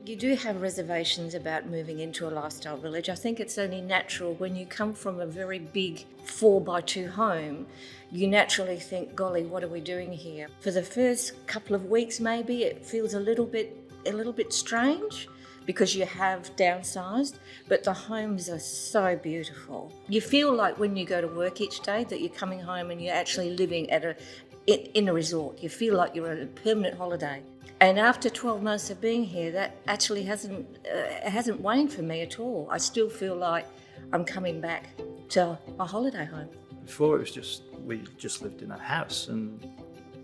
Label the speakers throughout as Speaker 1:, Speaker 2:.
Speaker 1: You do have reservations about moving into a lifestyle village. I think it's only natural when you come from a very big 4x2 home, you naturally think, golly, what are we doing here? For the first couple of weeks maybe it feels a little bit strange because you have downsized, but the homes are so beautiful. You feel like when you go to work each day that you're coming home and you're actually living in a resort. You feel like you're on a permanent holiday. And after 12 months of being here, that actually hasn't waned for me at all. I still feel like I'm coming back to my holiday home.
Speaker 2: Before we just lived in a house and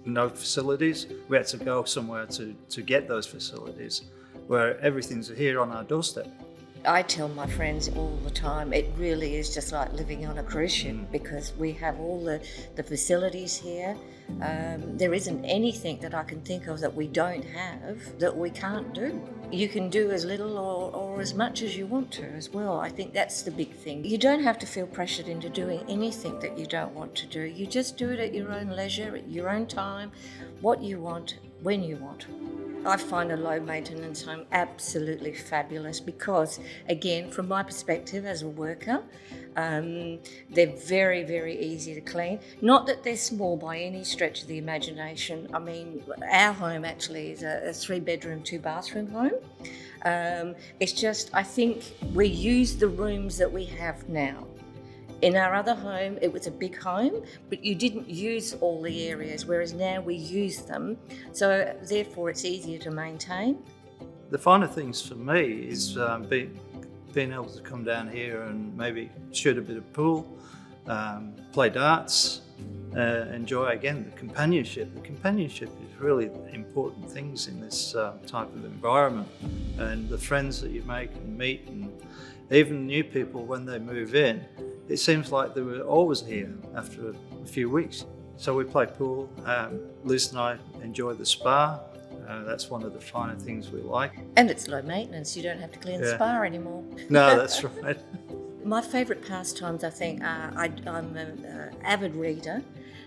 Speaker 2: no facilities. We had to go somewhere to get those facilities, where everything's here on our doorstep.
Speaker 1: I tell my friends all the time, it really is just like living on a cruise ship because we have all the facilities here. There isn't anything that I can think of that we don't have that we can't do. You can do as little or as much as you want to as well. I think that's the big thing. You don't have to feel pressured into doing anything that you don't want to do. You just do it at your own leisure, at your own time, what you want, when you want. I find a low maintenance home absolutely fabulous because, again, from my perspective as a worker, they're very, very easy to clean. Not that they're small by any stretch of the imagination. I mean, our home actually is a 3-bedroom, 2-bathroom home. It's just, I think we use the rooms that we have now. In our other home, it was a big home, but you didn't use all the areas, whereas now we use them. So therefore, it's easier to maintain.
Speaker 2: The finer things for me is being able to come down here and maybe shoot a bit of pool, play darts, enjoy, again, the companionship. The companionship is really important things in this type of environment. And the friends that you make and meet, and even new people when they move in, it seems like they were always here after a few weeks. So we play pool. Liz and I enjoy the spa. That's one of the finer things we like.
Speaker 1: And it's low maintenance. You don't have to clean the spa anymore.
Speaker 2: No, that's right.
Speaker 1: My favourite pastimes, I think, are I'm an avid reader,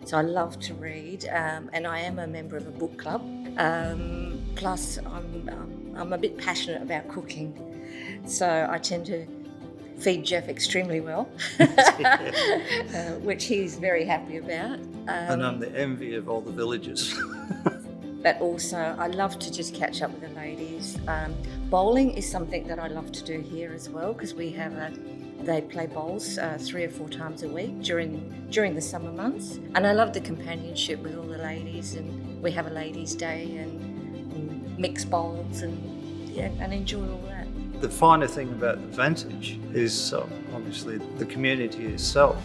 Speaker 1: so I love to read, and I am a member of a book club. Plus, I'm a bit passionate about cooking, so I tend to feed Geoff extremely well, which he's very happy about.
Speaker 2: And I'm the envy of all the villagers.
Speaker 1: But also, I love to just catch up with the ladies. Bowling is something that I love to do here as well, because they play bowls 3 or 4 times a week during the summer months. And I love the companionship with all the ladies, and we have a ladies' day and mix bowls and enjoy all that.
Speaker 2: The finer thing about the Vantage is obviously the community itself.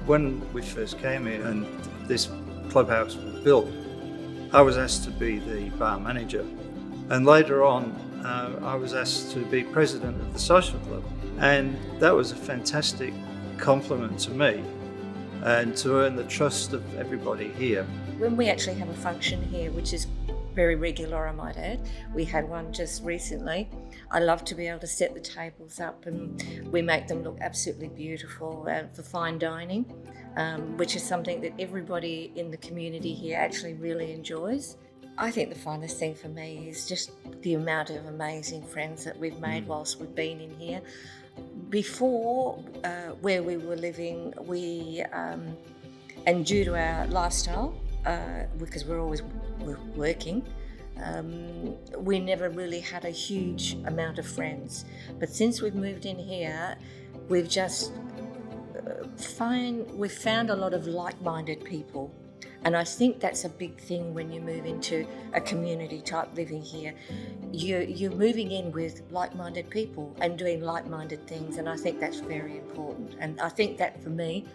Speaker 2: When we first came here and this clubhouse was built, I was asked to be the bar manager. And later on, I was asked to be president of the social club. And that was a fantastic compliment to me and to earn the trust of everybody here.
Speaker 1: When we actually have a function here, which is very regular, I might add. We had one just recently. I love to be able to set the tables up, and we make them look absolutely beautiful for fine dining, which is something that everybody in the community here actually really enjoys. I think the finest thing for me is just the amount of amazing friends that we've made whilst we've been in here. Before, where we were living, and due to our lifestyle, because we're always working, we never really had a huge amount of friends. But since we've moved in here, we've just we've found a lot of like-minded people. And I think that's a big thing when you move into a community type living here. You're moving in with like-minded people and doing like-minded things, and I think that's very important. And I think that for me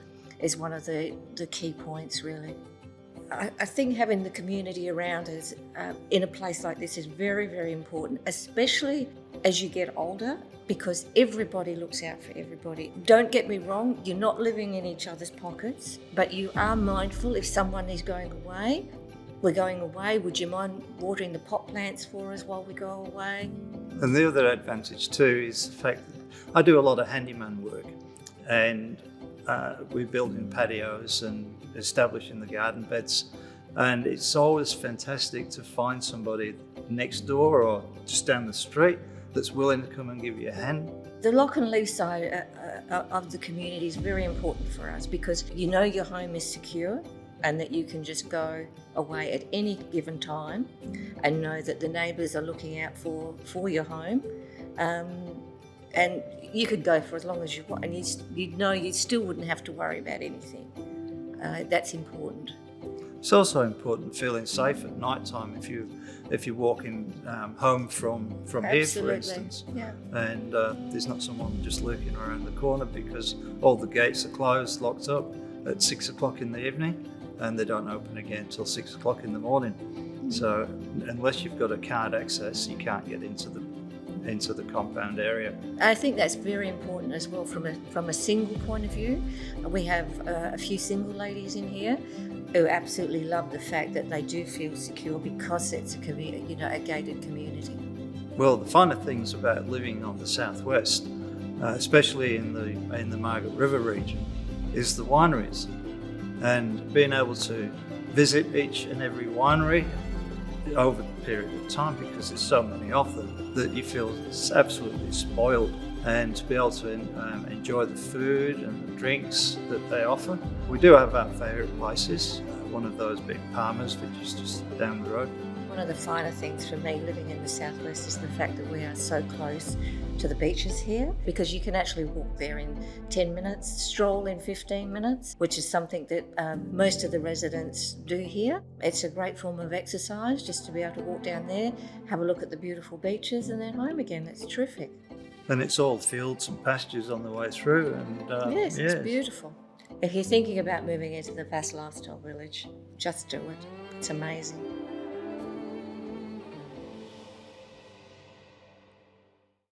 Speaker 1: is one of the key points, really. I think having the community around us in a place like this is very, very important, especially as you get older, because everybody looks out for everybody. Don't get me wrong, you're not living in each other's pockets, but you are mindful if someone is going away. We're going away, would you mind watering the pot plants for us while we go away?
Speaker 2: And the other advantage too is the fact that I do a lot of handyman work, and we build in patios and establish in the garden beds, and it's always fantastic to find somebody next door or just down the street that's willing to come and give you a hand.
Speaker 1: The lock and leave side of the community is very important for us because you know your home is secure and that you can just go away at any given time and know that the neighbours are looking out for your home. And you could go for as long as you want, and you'd know you still wouldn't have to worry about anything. That's important.
Speaker 2: It's also important feeling safe at night time if you're walking home from here, for instance,
Speaker 1: yeah.
Speaker 2: and there's not someone just lurking around the corner because all the gates are closed, locked up at 6 o'clock in the evening, and they don't open again until 6 o'clock in the morning. So unless you've got a card access, you can't get into the compound area.
Speaker 1: I think that's very important as well from a single point of view. We have a few single ladies in here who absolutely love the fact that they do feel secure because it's a gated community.
Speaker 2: Well, the finer things about living on the southwest, especially in the Margaret River region, is the wineries, and being able to visit each and every winery over the period of time, because there's so many of them, that you feel absolutely spoiled, and to be able to enjoy the food and the drinks that they offer. We do have our favourite places, one of those being Palmer's, which is just down the road.
Speaker 1: One of the finer things for me living in the southwest is the fact that we are so close to the beaches here, because you can actually walk there in 10 minutes, stroll in 15 minutes, which is something that most of the residents do here. It's a great form of exercise just to be able to walk down there, have a look at the beautiful beaches and then home again. That's terrific.
Speaker 2: And it's all fields and pastures on the way through. And
Speaker 1: yes, it's beautiful. If you're thinking about moving into the Vantage Lifestyle Village, just do it. It's amazing.